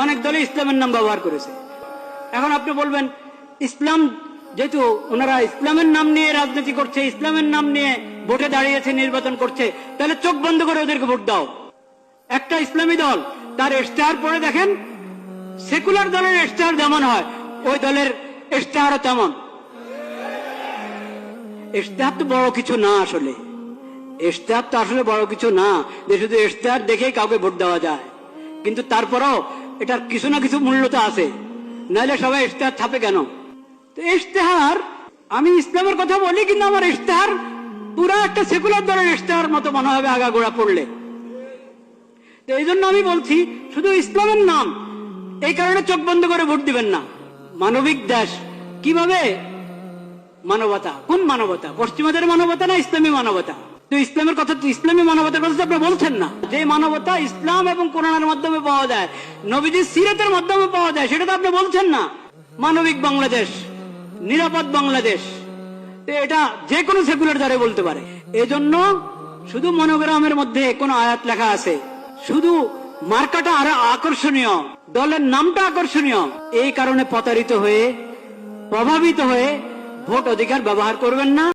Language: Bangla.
অনেক দলে ইসলামের নাম ব্যবহার করেছে। এখন আপনি বলবেন ইসলাম, যেহেতু ওনারা ইসলামের নাম নিয়ে রাজনীতি করছে, ইসলামের নাম নিয়ে ভোটে দাঁড়িয়েছে, নির্বাচন করছে, তাহলে চোখ বন্ধ করে ওদেরকে ভোট দাও। একটা ইসলামী দল তার ইশতেহার পড়ে দেখেন, সেকুলার দলের ইশতেহার যেমন হয় ওই দলের ইশতেহারও তেমন। ইশতেহার তো বড় কিছু না, আসলে ইশতেহার তো আসলে বড় কিছু না যে শুধু ইশতেহার দেখেই কাউকে ভোট দেওয়া যায়। কিন্তু তারপরও এটার কিছু না কিছু মূল্য তো আছে, নাহলে সবাই ইশতেহার ছাপে কেন? তো ইশতেহার, আমি ইসলামের কথা বলি কিন্তু আমার ইশতেহার পুরা একটা সেকুলার দলের ইশতেহার মতো মনে হবে আগাগোড়া পড়লে। তো এই জন্য আমি বলছি শুধু ইসলামের নাম, এই কারণে চোখ বন্ধ করে ভোট দিবেন না। মানবিক দেশ কিভাবে? মানবতা। কোন মানবতা? পশ্চিমাদের মানবতা না ইসলামী মানবতা? তো ইসলামের কথা, ইসলামী মানবতার কথা আপনি বলছেন না। যে মানবতা ইসলাম এবং কোরআনের মাধ্যমে পাওয়া যায়, নবীজির সিরাতের মাধ্যমে পাওয়া যায়, সেটা তো আপনি বলছেন না। মানবিক বাংলাদেশ, নিরাপদ বাংলাদেশ, এটা যে কোনো সেকুলার দ্বারা বলতে পারে। এজন্য শুধু মনোগ্রামের মধ্যে কোন আয়াত লেখা আছে, শুধু মার্কাটা আরো আকর্ষণীয়, দলের নামটা আকর্ষণীয়, এই কারণে প্রতারিত হয়ে, প্রভাবিত হয়ে ভোট অধিকার ব্যবহার করবেন না।